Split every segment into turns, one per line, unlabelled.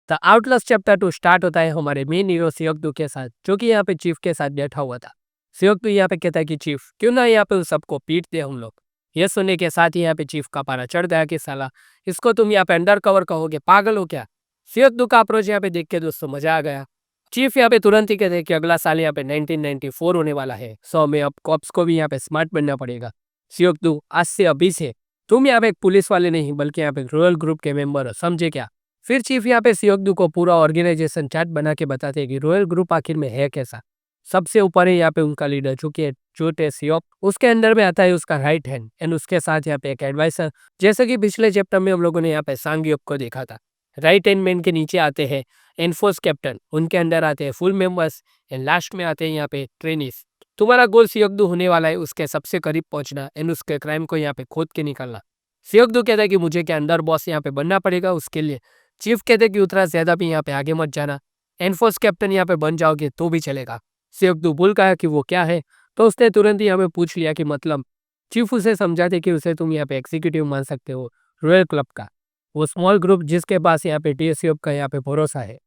The Outlast chapter 2 start होता है हमारे मेन हीरो सियोक्दू के साथ, जो कि यहाँ पे चीफ के साथ बैठा हुआ था। सियोक्दू यहाँ पे कहता है कि चीफ क्यों ना यहाँ पे उस सबको पीट दे हम लोग। ये सुनने के साथ ही यहाँ पे चीफ का पारा चढ़ गया कि साला इसको तुम यहाँ पे अंडर कवर कहोगे, पागल हो क्या। सियोक्दू का अप्रोच यहाँ पे देख के दोस्तों मजा आ गया। चीफ यहाँ पे तुरंत ही कहते हैं कि अगला साल यहाँ पे 1994 होने वाला है, सो हमें अब कॉप्स को भी यहाँ पे स्मार्ट बनना पड़ेगा। सियोक्दू आज से अभी से तुम यहाँ पे एक पुलिस वाले नहीं बल्कि यहाँ पे रॉयल ग्रुप के मेंबर हो, समझे क्या। फिर चीफ यहाँ पे सियोक्दू को पूरा ऑर्गेनाइजेशन चार्ट बना के बताते हैं कि रॉयल ग्रुप आखिर में है कैसा। सबसे ऊपर है यहाँ पे उनका लीडर जो कि छोटे सियोक, उसके अंडर में आता है उसका राइट हैंड एंड उसके साथ यहाँ पे एक एडवाइसर। जैसे कि पिछले चैप्टर में हम लोगों ने यहाँ पे सांगयोक को देखा था। राइट हैंड मैन के नीचे आते हैं एनफोर्स कैप्टन, उनके अंदर आते हैं फुल मेंबर्स एंड लास्ट में आते हैं यहाँ पे ट्रेनिस। तुम्हारा गोल सियोक्दू होने वाला है उसके सबसे करीब पहुंचना एंड उसके क्राइम को यहाँ पे खोद के निकालना। सियोक्दू कहता है कि मुझे क्या अंडर बॉस यहाँ पे बनना पड़ेगा उसके लिए। चीफ कहते कि उतना ज्यादा भी यहाँ पे आगे मत जाना, एनफोर्स कैप्टन यहाँ पे बन जाओगे तो भी चलेगा। सियोक्दू भूल गया कि वो क्या है, तो उसने तुरंत ही यहाँ पे पूछ लिया कि मतलब। चीफ उसे समझाते कि उसे तुम यहाँ पे एग्जीक्यूटिव मान सकते हो रॉयल क्लब का, वो स्मॉल ग्रुप जिसके पास यहाँ पे टीएसयूएफ का यहाँ पे भरोसा है।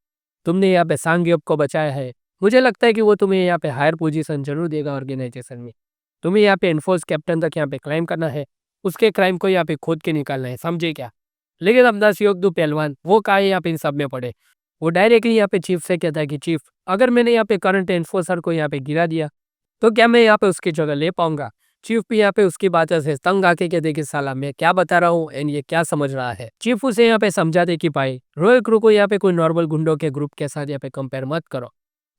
तुमने यहाँ पे सांगयोक को बचाया है, मुझे लगता है कि वो तुम्हें यहाँ पे हायर पोजीशन जरूर देगा ऑर्गेनाइजेशन में। तुम्हें यहाँ पे एनफोर्स कैप्टन तक यहाँ पे क्लाइम करना है, उसके क्राइम को यहाँ पे खोद के निकालना है, समझे क्या। लेकिन अपना सियोक्दू पहलवान वो का यहाँ पे इन सब में पड़े। वो डायरेक्टली यहाँ पे चीफ से कहता है कि चीफ अगर मैंने यहाँ पे करंट एनफोर्सर को यहाँ पे गिरा दिया तो क्या मैं यहाँ पे उसकी जगह ले पाऊंगा। चीफ भी यहाँ पे उसकी बातों से तंग आके कहते कि साला मैं क्या बता रहा हूँ एंड ये क्या समझ रहा है। चीफ उसे यहाँ पे समझाते कि भाई रॉयल क्रू को यहाँ पे कोई नॉर्मल गुंडों के ग्रुप के साथ यहाँ पे कंपेयर मत करो।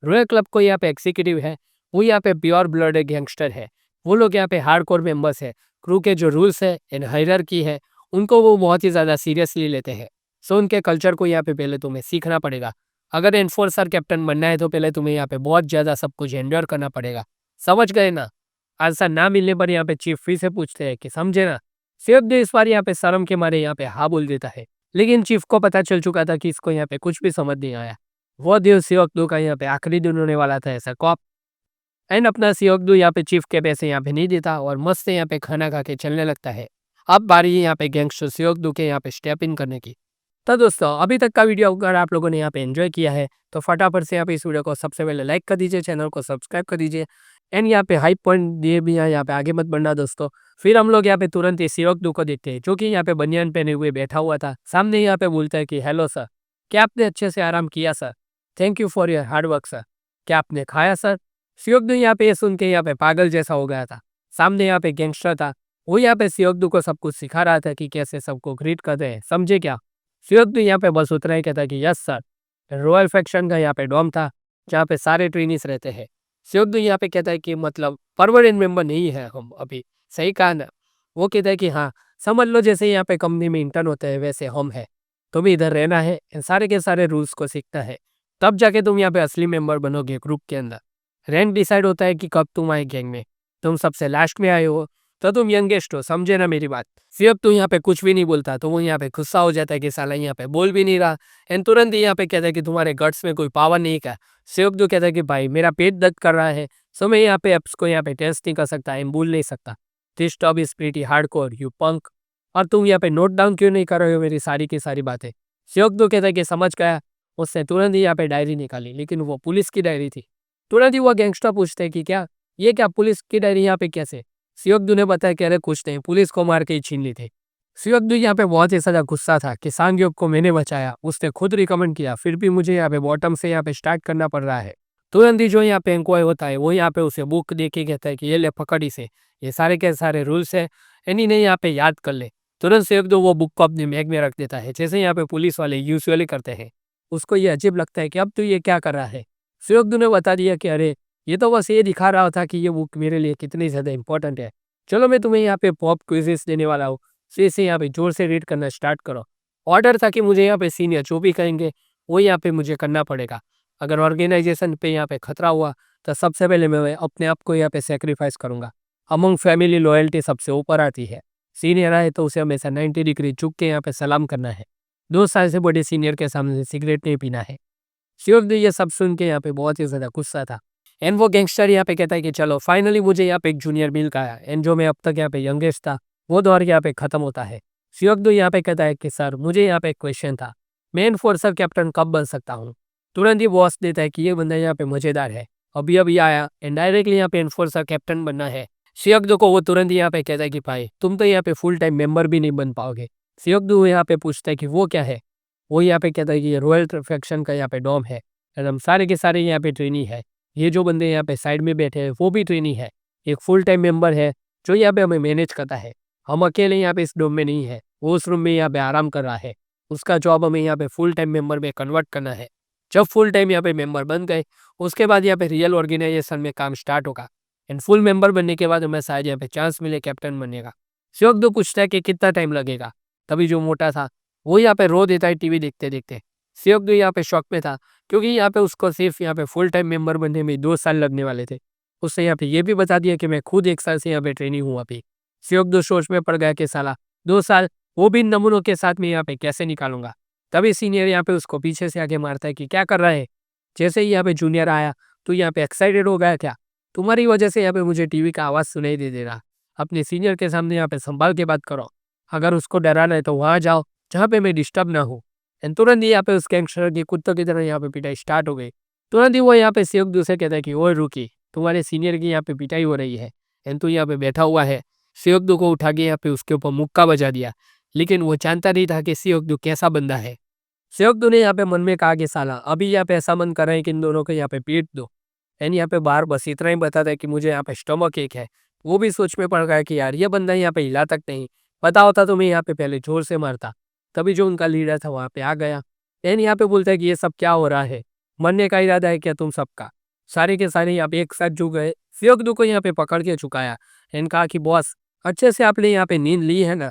रॉयल क्लब को यहाँ पे एग्जीक्यूटिव है, वो यहाँ पे प्योर ब्लड गैंगस्टर है। वो लोग यहाँ पे हार्डकोर मेंबर्स है, क्रू के जो रूल्स है एंड हायरार्की है उनको वो बहुत ही ज्यादा सीरियसली लेते हैं। सो उनके कल्चर को यहाँ पे पहले तुम्हें सीखना पड़ेगा। अगर एनफोर्सर कैप्टन बनना है तो पहले तुम्हें यहाँ पे बहुत ज्यादा सब कुछ एंड्योर करना पड़ेगा, समझ गए ना। आंसर ना मिलने पर यहाँ पे चीफ फिर से पूछते हैं कि समझे ना। सियोक्दू इस बार यहाँ पे शर्म के मारे यहाँ पे हाँ बोल देता है, लेकिन चीफ को पता चल चुका था कि इसको यहाँ पे कुछ भी समझ नहीं आया। वो दिन सियोक्दू का यहाँ पे आखिरी दिन होने वाला था ऐसा कॉप एंड अपना सियोक्दू यहाँ पे चीफ के पैसे यहाँ पे नहीं देता और मस्त से यहाँ पे खाना खा के चलने लगता है। अब बारी है यहाँ पे गैंगस्टर सियोक्दू के यहाँ पे स्टेप इन करने की। तो दोस्तों अभी तक का वीडियो अगर आप लोगों ने यहाँ पे एंजॉय किया है तो फटाफट से यहाँ पे इस वीडियो को सबसे पहले लाइक कर दीजिए, चैनल को सब्सक्राइब कर दीजिए एंड यहाँ पे हाइप पॉइंट दिए भी यहाँ पे आगे मत बढ़ना दोस्तों। फिर हम लोग यहाँ पे तुरंत ही सियोक्दू को देखते हैं जो कि यहाँ पे बनियान पहने हुए बैठा हुआ था। सामने यहाँ पे बोलता है कि हेलो सर, क्या आपने अच्छे से आराम किया sir, thank you for your hard work sir, क्या आपने खाया सर। सियोक्दू यहाँ पे सुन के यहाँ पे पागल जैसा हो गया था। सामने यहाँ पे गैंगस्टर था, वो यहाँ पे सियोक्दू को सब कुछ सिखा रहा था कि कैसे सबको ग्रीट करते हैं, समझे क्या। सियोक्दू यहाँ पे बस उतना ही कहता कि यस सर। रॉयल फैक्शन का यहाँ पे डॉम था जहाँ पे सारे ट्रेनिस रहते हैं। सियोक्दू यहाँ पे कहता है कि मतलब परमानेंट मेंबर नहीं है हम अभी, सही कहा ना। वो कहता है कि हाँ समझ लो जैसे यहाँ पे कंपनी में इंटर्न होते हैं वैसे हम है, तुम्हें इधर रहना है, सारे के सारे रूल्स को सीखना है, तब जाके तुम यहाँ पे असली मेंबर बनोगे ग्रुप के अंदर। रैंक डिसाइड होता है कि कब तुम आए गैंग में, तुम सबसे लास्ट में आए हो तो तुम यंगेस्ट हो, समझे ना मेरी बात। सिर्फ तू यहाँ पे कुछ भी नहीं बोलता तो वो यहाँ पे गुस्सा हो जाता है कि साला यहाँ पे बोल भी नहीं रहा एंड तुरंत ही यहाँ पे कहता है कि तुम्हारे गट्स में कोई पावर नहीं का। सिर्फ तो कहता है कि भाई मेरा पेट दर्द कर रहा है, सो मैं यहाँ पे एप्स को यहाँ पे टेस्ट नहीं कर सकता एंड बोल नहीं सकता। This job is pretty hardcore you punk. और तुम यहाँ पे नोट डाउन क्यों नहीं कर रहे हो मेरी सारी की सारी बातें। सिर्फ तो कहता है कि समझ गया। उसने तुरंत ही यहाँ पे डायरी निकाली, लेकिन वो पुलिस की डायरी थी। तुरंत ही वो गैंगस्टर पूछते हैं कि क्या ये क्या पुलिस की डायरी यहाँ पे कैसे। सियोक्दू ने बताया कि अरे कुछ नहीं, पुलिस को मार के ही छीन ली थी। सियोक्दू यहाँ पे बहुत ही ज्यादा गुस्सा था कि सांगयोक को मैंने बचाया, उसने खुद रिकमेंड किया, फिर भी मुझे यहाँ पे बॉटम से यहाँ पे स्टार्ट करना पड़ रहा है। तुरंत ही जो यहाँ पे एंक्वाय होता है वो यहाँ पे उसे बुक दे के कहता है कि ये ले पकड़ इसे, ये सारे के सारे रूल्स है इन्हें यहाँ पे याद कर ले। तुरंत सियोक्दू वो बुक को अपने बैग में रख देता है जैसे यहाँ पे पुलिस वाले यूजुअली करते हैं। उसको ये अजीब लगता है कि अब तू ये क्या कर रहा है। सियोक्दू ने बता दिया कि अरे ये तो बस ये दिखा रहा था कि ये बुक मेरे लिए कितनी ज़्यादा इंपॉर्टेंट है। चलो मैं तुम्हें यहाँ पे पॉप क्विजेस देने वाला हूँ, सो इसे यहाँ पे जोर से रीड करना स्टार्ट करो। ऑर्डर था कि मुझे यहाँ पे सीनियर जो भी कहेंगे वो यहाँ पे मुझे करना पड़ेगा। अगर ऑर्गेनाइजेशन पे यहाँ पे खतरा हुआ तो सबसे पहले मैं अपने आप को यहाँ पे सेक्रीफाइस करूंगा। अमंग फैमिली लॉयल्टी सबसे ऊपर आती है। सीनियर आए तो उसे हमेशा 90 डिग्री झुक के यहाँ पे सलाम करना है। 2 साल से बड़े सीनियर के सामने सिगरेट नहीं पीना है। सिर्फ ये सब सुन के यहाँ पे बहुत ही ज्यादा गुस्सा था एंड वो गैंगस्टर यहाँ पे कहता है कि चलो फाइनली मुझे यहाँ पे एक जूनियर मिल गया एंड जो मैं अब तक यहाँ पे यंगेस्ट था वो दौर यहाँ पे खत्म होता है। सियोक्दू यहाँ पे कहता है कि सर मुझे यहाँ पे एक क्वेश्चन था, मैं एनफोर्सर कैप्टन कब बन सकता हूँ। तुरंत ही बॉस देता है कि ये बंदा यहाँ पे मजेदार है, अभी अभी आया एंड डायरेक्टली यहाँ पे एनफोर्सर कैप्टन बनना है। सियोकदो को वो तुरंत ही यहाँ पे कहता है कि भाई तुम तो यहाँ पे फुल टाइम मेंबर भी नहीं बन पाओगे। सियोकदो यहाँ पे पूछता है कि वो क्या है। वो यहाँ पे कहता है कि ये रॉयल फैक्शन का यहाँ पे डॉम है और हम सारे के सारे यहाँ पे ट्रेनी है। ये जो बंदे यहाँ पे साइड में बैठे हैं वो भी ट्रेनी है। एक फुल टाइम मेंबर है जो यहाँ पे हमें मैनेज करता है। हम अकेले यहाँ पे इस डोम में नहीं है, वो उस रूम में यहाँ पे आराम कर रहा है। उसका जॉब हमें यहाँ पे फुल टाइम मेंबर में कन्वर्ट करना है। जब फुल टाइम यहाँ पे मेंबर बन गए उसके बाद यहाँ पे रियल ऑर्गेनाइजेशन में काम स्टार्ट होगा एंड फुल मेंबर बनने के बाद हमें शायद यहाँ पे चांस मिले कैप्टन बनने का। सियोकदो पूछता है कि कितना टाइम लगेगा। तभी जो मोटा था वो यहाँ पे रो देता है टीवी देखते देखते। सियोकदो यहाँ पे शॉक में था क्योंकि यहाँ पे उसको सिर्फ यहाँ पे फुल टाइम मेंबर बनने में 2 साल लगने वाले थे। उसने यहाँ पे ये भी बता दिया कि मैं खुद 1 साल से यहाँ पे ट्रेनिंग हूँ अभी। सियोकदो सोच में पड़ गया कि साला 2 साल वो भी इन नमूनों के साथ में यहाँ पे कैसे निकालूंगा। तभी सीनियर यहाँ पे उसको पीछे से आके मारता है कि क्या कर रहा है। जैसे ही यहाँ पे जूनियर आया तो यहाँ पे एक्साइटेड हो गया क्या, तुम्हारी वजह से यहाँ पे मुझे टीवी का आवाज़ सुनाई दे रहा। अपने सीनियर के सामने यहाँ पे संभाल के बात करो। अगर उसको डराना है तो वहाँ जाओ जहाँ पे मैं डिस्टर्ब ना हूँ। एंड तुरंत ही यहाँ पे उस गैंगस्टर की कुत्तों की तरह यहाँ पे पिटाई स्टार्ट हो गई। तुरंत ही वो यहाँ पे सियोकदो से कहता है कि ओए रुकी, तुम्हारे सीनियर की यहाँ पे पिटाई हो रही है एंड तू यहाँ पे बैठा हुआ है। सियोकदो को उठा के यहाँ पे उसके ऊपर मुक्का बजा दिया, लेकिन वो जानता नहीं था कि सियोकदो कैसा बंदा है। सियोकदो ने यहाँ पे मन में कहा कि साला अभी यहाँ पे ऐसा मन कर रहा है कि इन दोनों को यहाँ पे पीट दो। एंड यहाँ पे बाहर बस इतना ही बताता है कि मुझे यहाँ पे स्टमक एक है। वो भी सोच में पड़ गया कि यार ये बंदा यहाँ पे हिला तक नहीं, पता होता तो मैं यहाँ पे पहले जोर से मारता। तभी जो उनका लीडर था वहाँ पे आ गया। एंड यहाँ पे बोलता है कि ये सब क्या हो रहा है, मरने का इरादा है क्या तुम सबका। सारे के सारे यहाँ पे एक साथ जुट गए, सियोकदो को यहाँ पे पकड़ के चुकाया एंड कहा कि बॉस अच्छे से आपने यहाँ पे नींद ली है ना।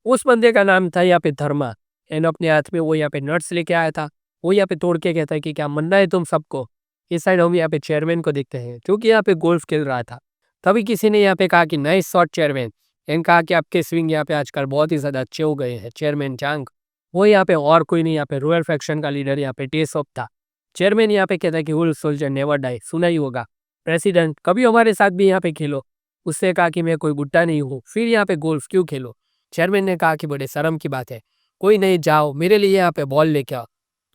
उस बंदे का नाम था यहाँ पे धर्मा एंड अपने हाथ में वो यहाँ पे नट्स लेके आया था। वो यहाँ पे तोड़ के कहता है कि क्या मरना है तुम सबको। इस साइड हम यहाँ पे चेयरमैन को देखते हैं जो कि यहाँ पे गोल्फ खेल रहा था। तभी किसी ने यहाँ पे कहा कि नाइस शॉट चेयरमैन एंड कहा कि आपके स्विंग यहाँ पे आजकल बहुत ही ज़्यादा अच्छे हो गए हैं चेयरमैन चांग। वो यहाँ पे और कोई नहीं, यहाँ पे रॉयल फैक्शन का लीडर यहाँ पे टेसॉप था। चेयरमैन यहाँ पे कहता है कि वुल्फ सोल्जर नेवर डाई, सुना ही होगा। प्रेसिडेंट कभी हमारे साथ भी यहाँ पे खेलो। उससे कहा कि मैं कोई बुड्ढा नहीं हूँ फिर यहाँ पे गोल्फ क्यों खेलो। चेयरमैन ने कहा कि बड़े शर्म की बात है, कोई नहीं जाओ मेरे लिए यहाँ पे बॉल लेके आओ।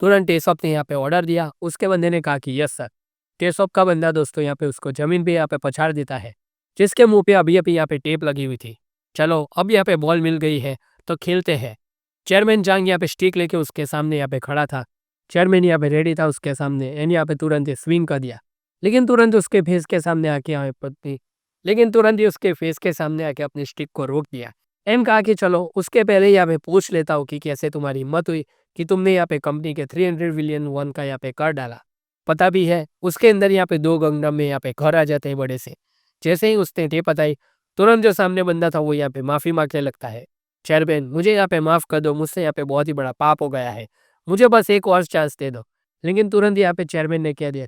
तुरंत टेसॉप ने यहाँ पे ऑर्डर दिया। उसके बंदे ने कहा कि यस सर। टेसॉप का बंदा दोस्तों यहाँ पे उसको जमीन पे यहाँ पे पछाड़ देता है, जिसके मुंह पे अभी अभी यहाँ पे टेप लगी हुई थी। चलो अब यहाँ पे बॉल मिल गई है तो खेलते हैं। चेयरमैन जांग यहाँ पे स्टिक लेके उसके सामने यहाँ पे खड़ा था। चेयरमैन यहाँ पे रेडी था उसके सामने एंड यहाँ पे तुरंत स्विंग कर दिया, लेकिन तुरंत उसके फेस के सामने आके यहाँ पे लेकिन तुरंत ही उसके फेस के सामने आके अपने स्टिक को रोक दिया। एम कहा कि चलो उसके पहले यहाँ पे पूछ लेता हूँ कि कैसे तुम्हारी हिम्मत हुई कि तुमने यहाँ पे कंपनी के 300 बिलियन वन का यहाँ पे कर डाला। पता भी है उसके अंदर यहाँ पे 2 गंगडम में यहाँ पे घर आ जाते हैं बड़े से। जैसे ही उसने ये बताई तुरंत जो सामने बंदा था वो यहाँ पे माफ़ी मांगने लगता है। चेयरमैन मुझे यहाँ पे माफ़ कर दो, मुझसे यहाँ पे बहुत ही बड़ा पाप हो गया है, मुझे बस एक और चांस दे दो। लेकिन तुरंत यहाँ पे चेयरमैन ने कह दिया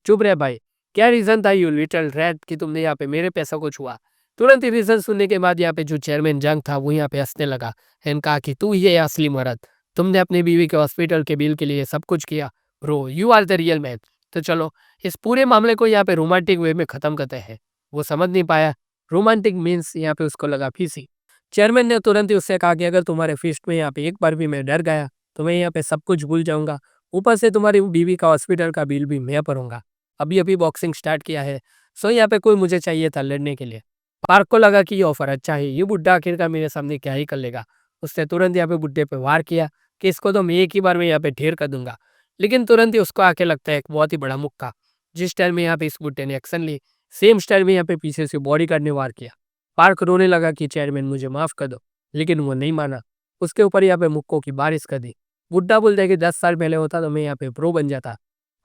चुप रहे भाई, क्या रीज़न था यू लिटिल रैट कि तुमने यहाँ पे मेरे पैसों को छुआ। तुरंत ही रीज़न सुनने के बाद यहाँ पे जो चेयरमैन जंग था वो यहाँ पे हंसने लगा एंड कहा कि तू ये असली मर्द, तुमने अपनी बीवी के हॉस्पिटल के बिल के लिए सब कुछ किया, bro you are the real man. तो चलो इस पूरे मामले को यहाँ पे रोमांटिक वे में ख़त्म करते हैं। वो समझ नहीं पाया रोमांटिक मीन्स, यहाँ पे उसको लगा फीसी। चेयरमैन ने तुरंत ही उससे कहा कि अगर तुम्हारे फीस्ट में यहाँ पे एक बार भी मैं डर गया तो मैं यहाँ पे सब कुछ भूल जाऊंगा, ऊपर से तुम्हारी बीवी का हॉस्पिटल का बिल भी मैं भरूंगा। अभी अभी बॉक्सिंग स्टार्ट किया है सो यहाँ पे कोई मुझे चाहिए था लड़ने के लिए। पार्क को लगा कि ये ऑफर अच्छा है, ये बुड्ढा आखिरकार मेरे सामने क्या ही कर लेगा। उसने तुरंत यहाँ पे बुड्ढे पे वार किया कि इसको तो मैं एक ही बार में यहाँ पे ढेर कर दूंगा। लेकिन तुरंत ही उसको आके लगता है एक बहुत ही बड़ा मुक्का। जिस स्टाइल में यहाँ पे इस बुड्ढे ने एक्शन ली सेम स्टाइल में यहाँ पे पीछे से बॉडी गार्ड ने वार किया। पार्क रोने लगा कि चेयरमैन मुझे माफ कर दो, लेकिन वो नहीं माना। उसके ऊपर यहाँ पे मुक्कों की बारिश कर दी। बुड्ढा बोलता है कि 10 साल पहले होता तो मैं यहाँ पे प्रो बन जाता।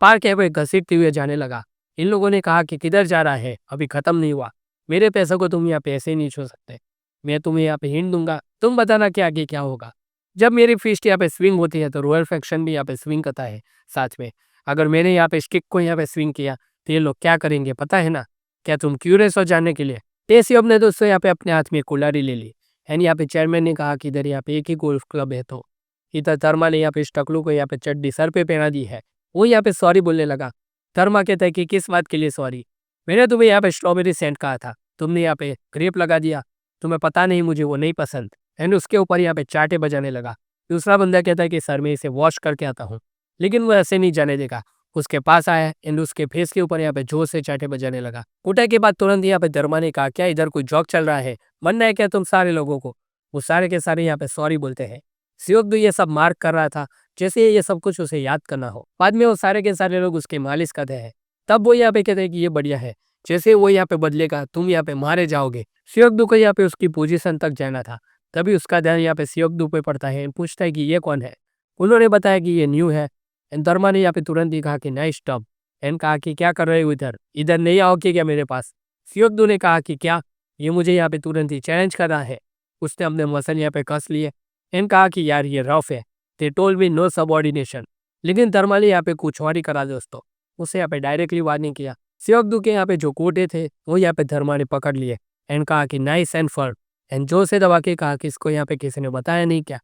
पार्क यहाँ पे घसीटते हुए जाने लगा। इन लोगों ने कहा कि किधर जा रहा है, अभी खत्म नहीं हुआ, मेरे पैसों को तुम यहाँ पे ऐसे ही नहीं छू सकते। मैं तुम्हें यहाँ पे हिंट दूंगा, तुम बताना कि आगे क्या होगा। जब मेरी फिस्ट यहाँ पे स्विंग होती है तो रॉयल फैक्शन भी यहाँ पे स्विंग करता है साथ में। अगर मैंने यहाँ पे स्टिक को यहाँ पे स्विंग किया तो ये लोग क्या करेंगे पता है ना। क्या तुम क्यूरियस हो जानने के लिए। टेसियब ने दोस्तों यहाँ पे अपने हाथ में कुल्हाड़ी ले ली एंड यहाँ पे चेयरमैन ने कहा कि इधर यहाँ पे एक ही गोल्फ क्लब है। तो इधर धर्मा ने यहाँ पे टकलू को यहाँ पे चड्डी सर पे पहना दी है। वो यहाँ पे सॉरी बोलने लगा। धर्मा कहता है कि किस बात के लिए सॉरी, मैंने तुम्हें यहाँ पे स्ट्रॉबेरी सेंट कहा था, तुमने यहाँ पे ग्रेप लगा दिया, तुम्हें पता नहीं मुझे वो नहीं पसंद। एंड उसके ऊपर यहाँ पे चाटे बजाने लगा। दूसरा बंदा कहता है कि सर मैं इसे वॉश करके आता हूँ, लेकिन वो ऐसे नहीं जाने देगा। उसके पास आया एंड उसके फेस के ऊपर यहाँ पे जोर से चाटे बजाने लगा। कुटाई के बाद तुरंत यहाँ पे धर्मा ने कहा, क्या इधर कोई जॉक चल रहा है, मरना है क्या तुम सारे लोगों को? वो सारे के सारे यहाँ पे सॉरी बोलते हैं। सियोक ये सब मार्क कर रहा था, जैसे ये सब कुछ उसे याद करना हो। बाद में वो सारे के सारे लोग उसकी मालिश करते हैं। तब वो यहाँ पे कहते हैं कि ये बढ़िया है, जैसे वो यहाँ पे बदलेगा तुम यहाँ पे मारे जाओगे। सियोक को यहाँ पे उसकी पोजीशन तक जाना था। तभी उसका ध्यान यहाँ पे सियोक पे पड़ता है, पूछता है कि ये कौन है। उन्होंने बताया कि ये न्यू है। एंड धर्मा ने यहाँ पे तुरंत ही कहा कि नाइस टॉप। एंड कहा कि क्या कर रहे हो इधर, इधर नहीं आओगे क्या मेरे पास? सियोक ने कहा कि क्या, ये मुझे यहाँ पे तुरंत ही चैलेंज कर रहा है। उसने अपने मसल यहाँ पे कस लिए एंड कहा कि यार ये रफ है, they told me know subordination. लेकिन धर्मा ने यहाँ पे कुछ और ही करा दोस्तों, उसे यहाँ पे डायरेक्टली वार्निंग किया। सियोक के यहाँ पे जो कोटे थे वो यहाँ पे धर्मा ने पकड़ लिए एंड कहा कि नाइस एंड फर्म। एंड जोर से दबा के कहा कि इसको यहाँ पे किसी ने बताया नहीं क्या।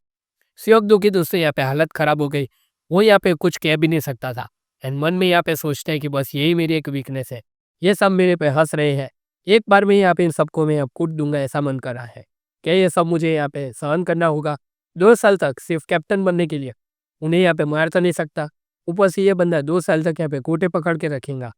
सियोक की दोस्तों यहाँ पे हालत खराब हो गई। वो यहाँ पे कुछ कह भी नहीं सकता था एंड मन में यहाँ पे सोचता है कि बस यही मेरी एक वीकनेस है, ये सब मेरे पे हंस रहे हैं, एक बार में यहाँ पे इन सबको मैं अब कूट दूंगा, ऐसा मन कर रहा है। क्या ये सब मुझे यहाँ पे सहन करना होगा 2 साल तक सिर्फ कैप्टन बनने के लिए? उन्हें यहाँ पे मार तो नहीं सकता, ऊपर से ये बंदा 2 साल तक यहाँ पे कोटे पकड़ के रखेगा।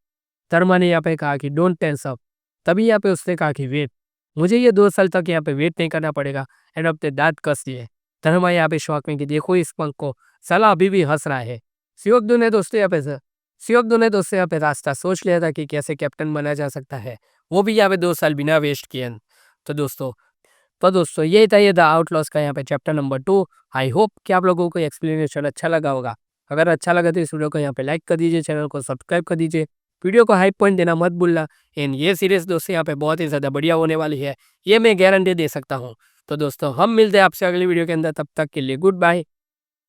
धर्मा ने यहाँ पे कहा कि डोंट टेंस अप। तभी यहाँ पे उसने कहा कि वेट, मुझे ये 2 साल तक यहाँ पे वेट नहीं करना पड़ेगा। एंड अपने दांत कस दिए। धर्मा यहाँ पे शौक में कि देखो इस पंख को, साला अभी भी हंस रहा है। सियोक ने दोस्तों यहाँ पे रास्ता सोच लिया था कि कैसे कैप्टन बना जा सकता है, वो भी यहाँ पे 2 साल बिना वेस्ट किए। तो दोस्तों ये था ये द आउटलॉस का यहाँ पे चैप्टर नंबर 2। आई होप कि आप लोगों को एक्सप्लेनेशन अच्छा लगा होगा। अगर अच्छा लगा तो इस वीडियो को यहाँ पे लाइक कर दीजिए, चैनल को सब्सक्राइब कर दीजिए, वीडियो को हाई पॉइंट देना मत भूलना। एंड ये सीरीज दोस्तों यहाँ पे बहुत ही ज़्यादा बढ़िया होने वाली है, ये मैं गारंटी दे सकता हूँ। तो दोस्तों हम मिलते हैं आपसे अगली वीडियो के अंदर, तब तक के लिए गुड बाय।